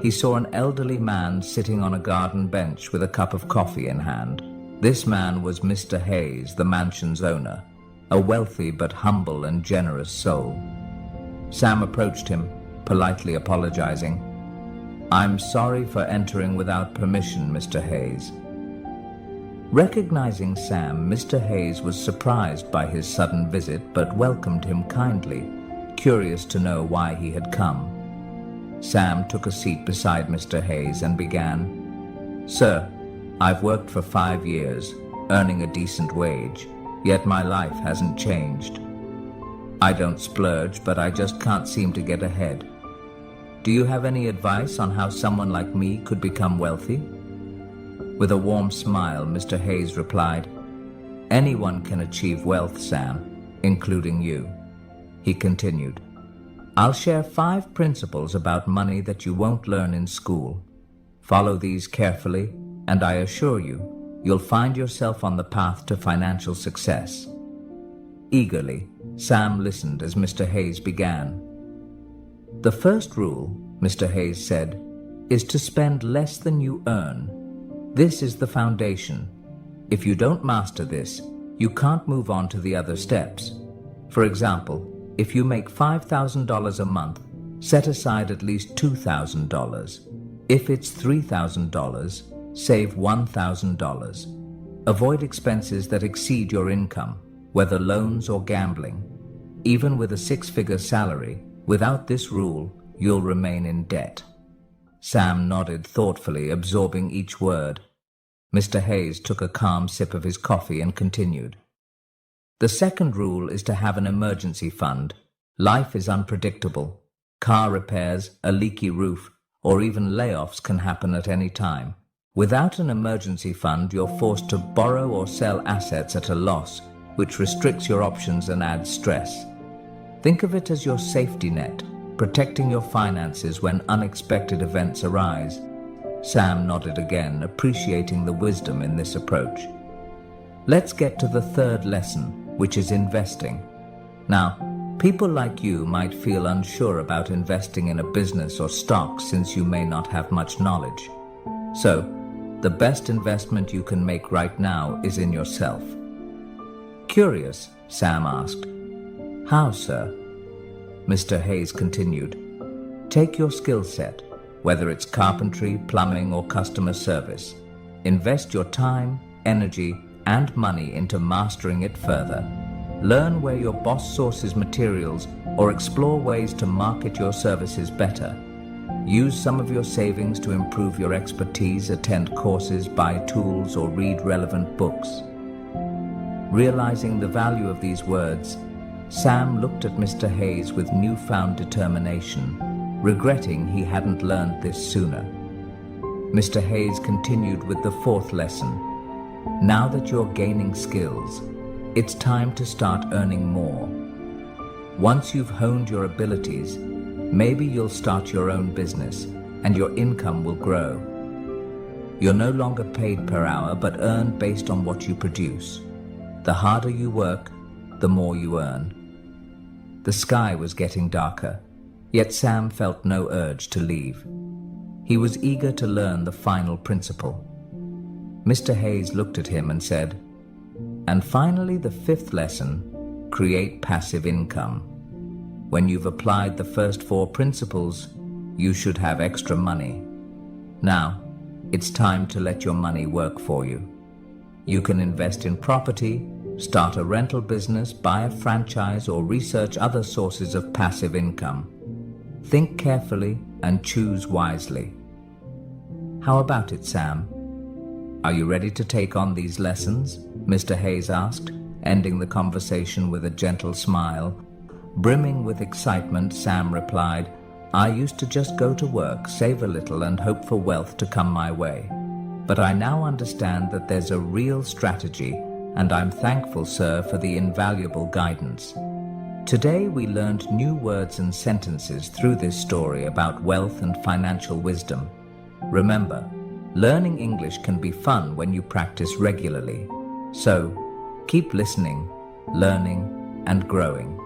he saw an elderly man sitting on a garden bench with a cup of coffee in hand. This man was Mr. Hayes, the mansion's owner, a wealthy but humble and generous soul. Sam approached him, politely apologizing. "I'm sorry for entering without permission, Mr. Hayes." Recognizing Sam, Mr. Hayes was surprised by his sudden visit but welcomed him kindly, curious to know why he had come. Sam took a seat beside Mr. Hayes and began, "Sir, I've worked for 5 years, earning a decent wage, yet my life hasn't changed. I don't splurge, but I just can't seem to get ahead. Do you have any advice on how someone like me could become wealthy?" With a warm smile, Mr. Hayes replied, "Anyone can achieve wealth, Sam, including you." He continued, "I'll share 5 principles about money that you won't learn in school. Follow these carefully, and I assure you, you'll find yourself on the path to financial success." Eagerly, Sam listened as Mr. Hayes began. "The first rule," Mr. Hayes said, "is to spend less than you earn. This is the foundation. If you don't master this, you can't move on to the other steps. For example, if you make $5,000 a month, set aside at least $2,000. If it's $3,000, save $1,000. Avoid expenses that exceed your income, whether loans or gambling. Even with a 6-figure salary, without this rule, you'll remain in debt." Sam nodded thoughtfully, absorbing each word. Mr. Hayes took a calm sip of his coffee and continued. "The second rule is to have an emergency fund. Life is unpredictable. Car repairs, a leaky roof, or even layoffs can happen at any time. Without an emergency fund, you're forced to borrow or sell assets at a loss, which restricts your options and adds stress. Think of it as your safety net, protecting your finances when unexpected events arise." Sam nodded again, appreciating the wisdom in this approach. "Let's get to the third lesson, which is investing. Now, people like you might feel unsure about investing in a business or stock since you may not have much knowledge. So, the best investment you can make right now is in yourself." Curious, Sam asked, "How, sir?" Mr. Hayes continued, "Take your skill set, whether it's carpentry, plumbing, or customer service. Invest your time, energy, and money into mastering it further. Learn where your boss sources materials or explore ways to market your services better. Use some of your savings to improve your expertise, attend courses, buy tools, or read relevant books." Realizing the value of these words, Sam looked at Mr. Hayes with newfound determination, regretting he hadn't learned this sooner. Mr. Hayes continued with the 4th lesson. "Now that you're gaining skills, it's time to start earning more. Once you've honed your abilities, maybe you'll start your own business and your income will grow. You're no longer paid per hour but earn based on what you produce. The harder you work, the more you earn." The sky was getting darker, yet Sam felt no urge to leave. He was eager to learn the final principle. Mr. Hayes looked at him and said, "And finally, the 5th lesson, create passive income. When you've applied the first 4 principles, you should have extra money. Now, it's time to let your money work for you. You can invest in property, start a rental business, buy a franchise, or research other sources of passive income. Think carefully and choose wisely." "How about it, Sam? Are you ready to take on these lessons?" Mr. Hayes asked, ending the conversation with a gentle smile. Brimming with excitement, Sam replied, "I used to just go to work, save a little, and hope for wealth to come my way. But I now understand that there's a real strategy, and I'm thankful, sir, for the invaluable guidance." Today we learned new words and sentences through this story about wealth and financial wisdom. Remember, learning English can be fun when you practice regularly. So, keep listening, learning, and growing.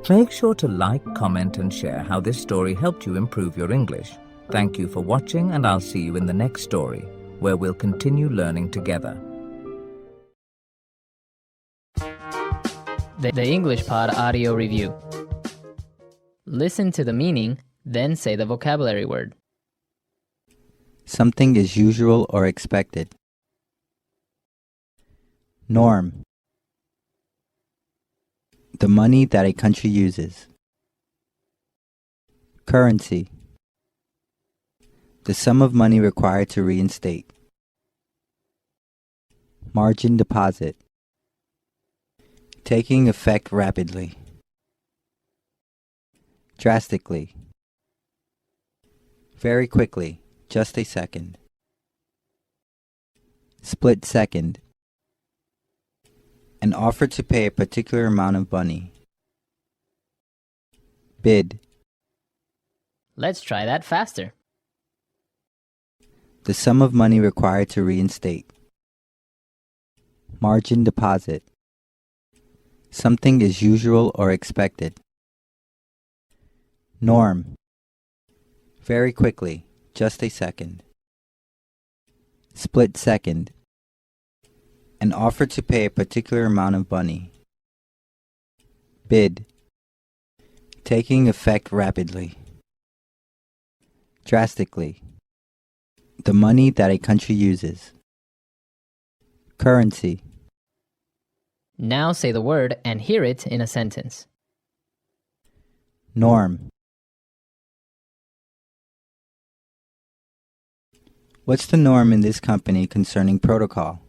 Make sure to like, comment, and share how this story helped you improve your English. Thank you for watching, and I'll see you in the next story, where we'll continue learning together. The English Pod Audio Review. Listen to the meaning, then say the vocabulary word. Something is usual or expected. Norm. The money that a country uses. Currency. The sum of money required to reinstate. Margin deposit. Taking effect rapidly. Drastically. Very quickly, just a second. Split second. An offer to pay a particular amount of money. Bid. Let's try that faster. The sum of money required to reinstate. Margin deposit. Something is usual or expected. Norm. Very quickly, just a second. Split second. An offer to pay a particular amount of money. Bid. Taking effect rapidly. Drastically. The money that a country uses. Currency. Now say the word and hear it in a sentence. Norm. What's the norm in this company concerning protocol?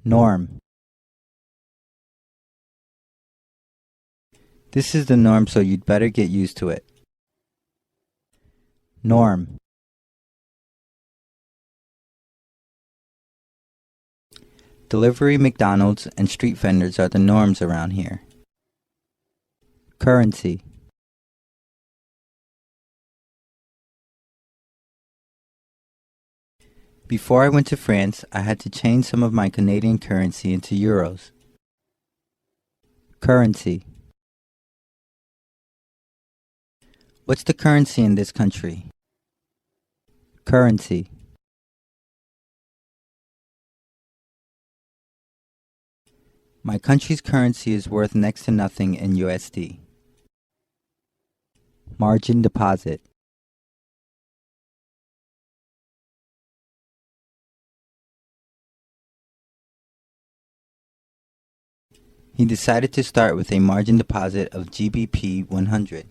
Norm. This is the norm, so you'd better get used to it. Norm. Delivery, McDonald's, and street vendors are the norms around here. Currency. Before I went to France, I had to change some of my Canadian currency into euros. Currency. What's the currency in this country? Currency. My country's currency is worth next to nothing in USD. Margin deposit. He decided to start with a margin deposit of GBP 100.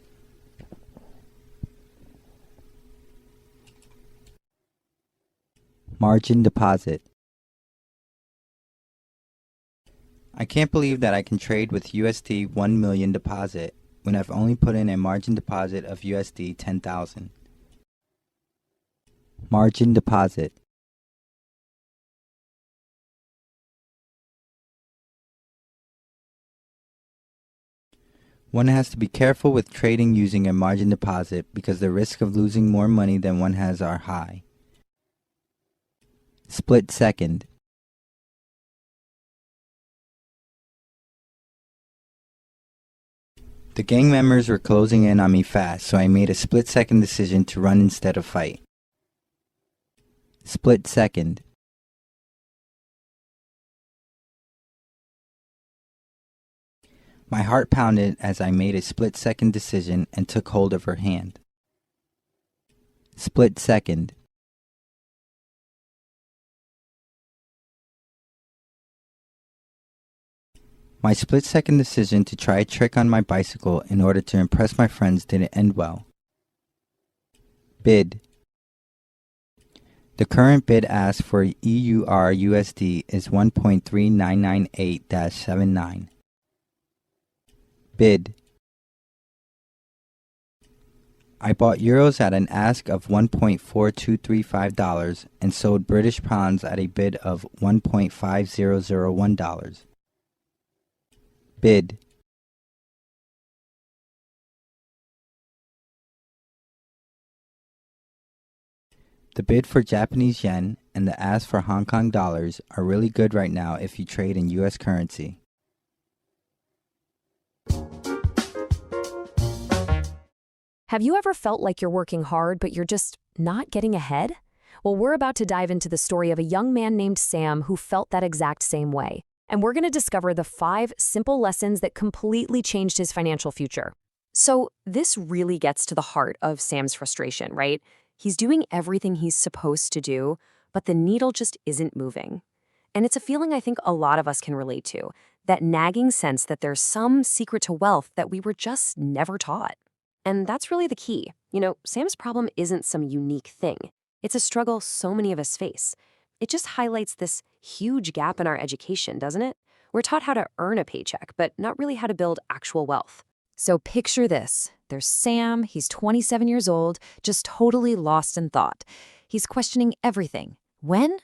Margin deposit. I can't believe that I can trade with USD 1 million deposit when I've only put in a margin deposit of USD 10,000. Margin deposit. One has to be careful with trading using a margin deposit because the risk of losing more money than one has are high. Split second. The gang members were closing in on me fast, so I made a split-second decision to run instead of fight. Split second. My heart pounded as I made a split-second decision and took hold of her hand. Split second. My split-second decision to try a trick on my bicycle in order to impress my friends didn't end well. Bid. The current bid ask for EUR/USD is 1.3998-79. Bid. I bought euros at an ask of $1.4235 and sold British pounds at a bid of $1.5001. Bid. The bid for Japanese yen and the ask for Hong Kong dollars are really good right now if you trade in US currency. Have you ever felt like you're working hard, but you're just not getting ahead? Well, we're about to dive into the story of a young man named Sam who felt that exact same way. And we're going to discover the 5 simple lessons that completely changed his financial future. So this really gets to the heart of Sam's frustration, right? He's doing everything he's supposed to do, but the needle just isn't moving. And it's a feeling I think a lot of us can relate to, that nagging sense that there's some secret to wealth that we were just never taught. And that's really the key. Sam's problem isn't some unique thing. It's a struggle so many of us face. It just highlights this huge gap in our education, doesn't it? We're taught how to earn a paycheck, but not really how to build actual wealth. So picture this. There's Sam, he's 27 years old, just totally lost in thought. He's questioning everything. When?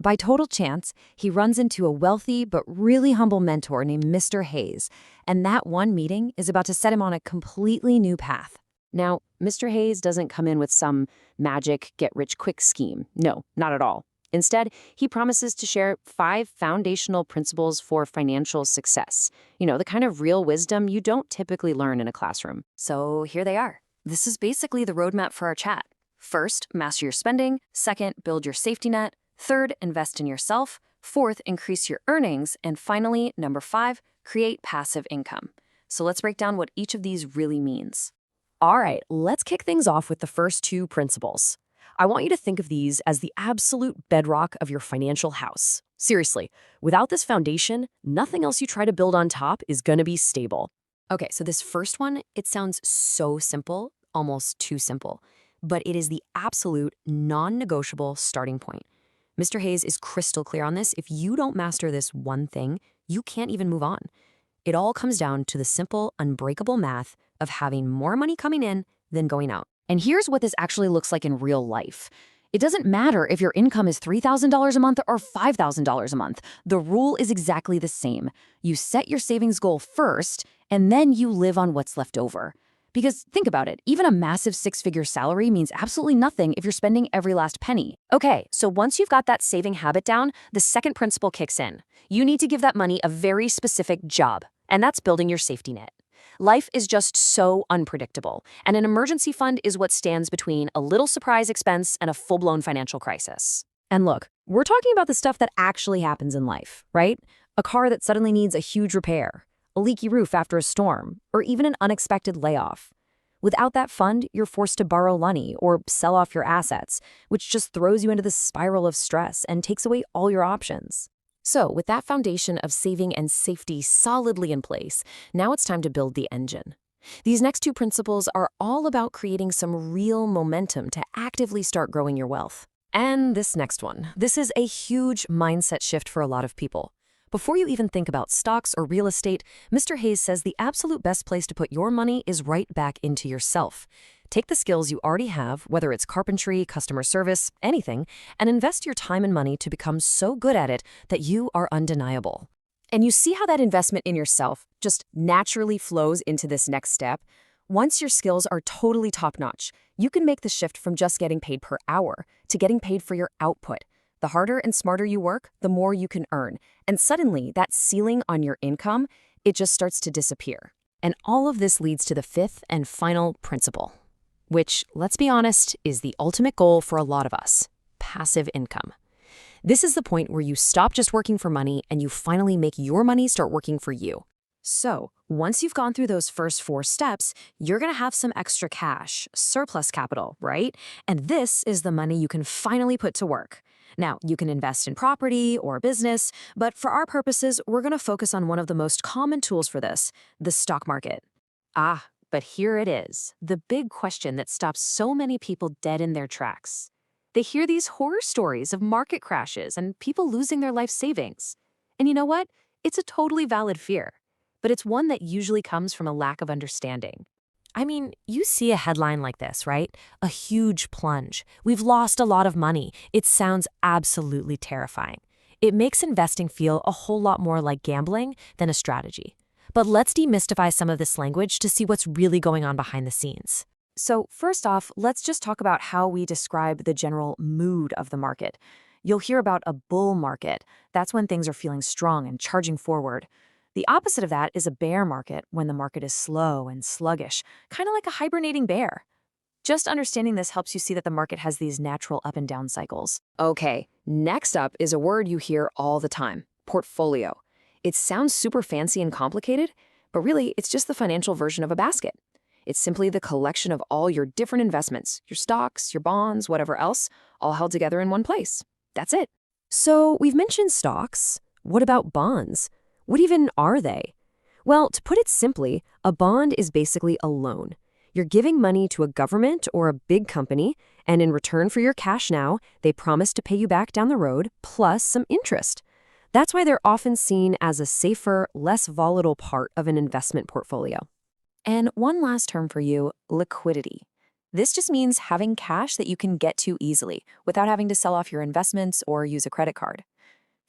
By total chance, he runs into a wealthy but really humble mentor named Mr. Hayes, and that one meeting is about to set him on a completely new path. Now, Mr. Hayes doesn't come in with some magic get-rich-quick scheme. No, not at all. Instead, he promises to share 5 foundational principles for financial success. The kind of real wisdom you don't typically learn in a classroom. So here they are. This is basically the roadmap for our chat. First, master your spending. Second, build your safety net. Third, invest in yourself. Fourth, increase your earnings. And finally, number 5, create passive income. So let's break down what each of these really means. All right, let's kick things off with the first 2 principles. I want you to think of these as the absolute bedrock of your financial house. Seriously, without this foundation, nothing else you try to build on top is going to be stable. Okay, so this first one, it sounds so simple, almost too simple, but it is the absolute non-negotiable starting point. Mr. Hayes is crystal clear on this. If you don't master this one thing, you can't even move on. It all comes down to the simple, unbreakable math of having more money coming in than going out. And here's what this actually looks like in real life. It doesn't matter if your income is $3,000 a month or $5,000 a month. The rule is exactly the same. You set your savings goal first, and then you live on what's left over. Because think about it, even a massive 6-figure salary means absolutely nothing if you're spending every last penny. Okay, so once you've got that saving habit down, the second principle kicks in. You need to give that money a very specific job, and that's building your safety net. Life is just so unpredictable, and an emergency fund is what stands between a little surprise expense and a full-blown financial crisis. And look, we're talking about the stuff that actually happens in life, right? A car that suddenly needs a huge repair, a leaky roof after a storm, or even an unexpected layoff. Without that fund, you're forced to borrow money or sell off your assets, which just throws you into this spiral of stress and takes away all your options. So, with that foundation of saving and safety solidly in place, now it's time to build the engine. These next 2 principles are all about creating some real momentum to actively start growing your wealth. And this next one, this is a huge mindset shift for a lot of people. Before you even think about stocks or real estate, Mr. Hayes says the absolute best place to put your money is right back into yourself. Take the skills you already have, whether it's carpentry, customer service, anything, and invest your time and money to become so good at it that you are undeniable. And you see how that investment in yourself just naturally flows into this next step? Once your skills are totally top-notch, you can make the shift from just getting paid per hour to getting paid for your output. The harder and smarter you work, the more you can earn. And suddenly, that ceiling on your income, it just starts to disappear. And all of this leads to the 5th and final principle, which, let's be honest, is the ultimate goal for a lot of us: passive income. This is the point where you stop just working for money and you finally make your money start working for you. So, once you've gone through those first 4 steps, you're going to have some extra cash, surplus capital, right? And this is the money you can finally put to work. Now, you can invest in property or business, but for our purposes, we're going to focus on one of the most common tools for this, the stock market. But here it is, the big question that stops so many people dead in their tracks. They hear these horror stories of market crashes and people losing their life savings. And you know what? It's a totally valid fear, but it's one that usually comes from a lack of understanding. I mean, you see a headline like this, right? A huge plunge. We've lost a lot of money. It sounds absolutely terrifying. It makes investing feel a whole lot more like gambling than a strategy. But let's demystify some of this language to see what's really going on behind the scenes. So first off, let's just talk about how we describe the general mood of the market. You'll hear about a bull market. That's when things are feeling strong and charging forward. The opposite of that is a bear market when the market is slow and sluggish, kind of like a hibernating bear. Just understanding this helps you see that the market has these natural up and down cycles. Okay, next up is a word you hear all the time, portfolio. It sounds super fancy and complicated, but really it's just the financial version of a basket. It's simply the collection of all your different investments, your stocks, your bonds, whatever else, all held together in one place. That's it. So we've mentioned stocks. What about bonds? What even are they? Well, to put it simply, a bond is basically a loan. You're giving money to a government or a big company, and in return for your cash now, they promise to pay you back down the road, plus some interest. That's why they're often seen as a safer, less volatile part of an investment portfolio. And one last term for you, liquidity. This just means having cash that you can get to easily without having to sell off your investments or use a credit card.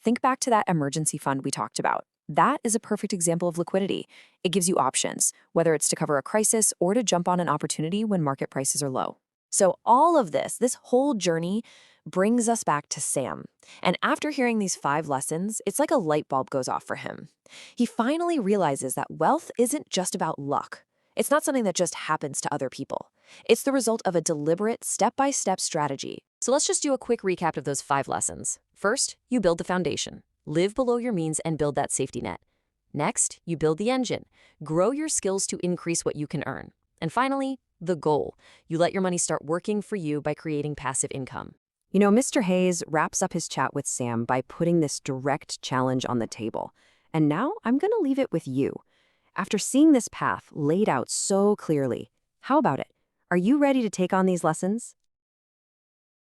Think back to that emergency fund we talked about. That is a perfect example of liquidity. It gives you options, whether it's to cover a crisis or to jump on an opportunity when market prices are low. So all of this whole journey brings us back to Sam. And after hearing these 5 lessons, it's like a light bulb goes off for him. He finally realizes that wealth isn't just about luck. It's not something that just happens to other people. It's the result of a deliberate, step-by-step strategy. So let's just do a quick recap of those 5 lessons. First, you build the foundation. Live below your means and build that safety net. Next, you build the engine. Grow your skills to increase what you can earn. And finally, the goal. You let your money start working for you by creating passive income. You know, Mr. Hayes wraps up his chat with Sam by putting this direct challenge on the table. And now I'm going to leave it with you. After seeing this path laid out so clearly, how about it? Are you ready to take on these lessons?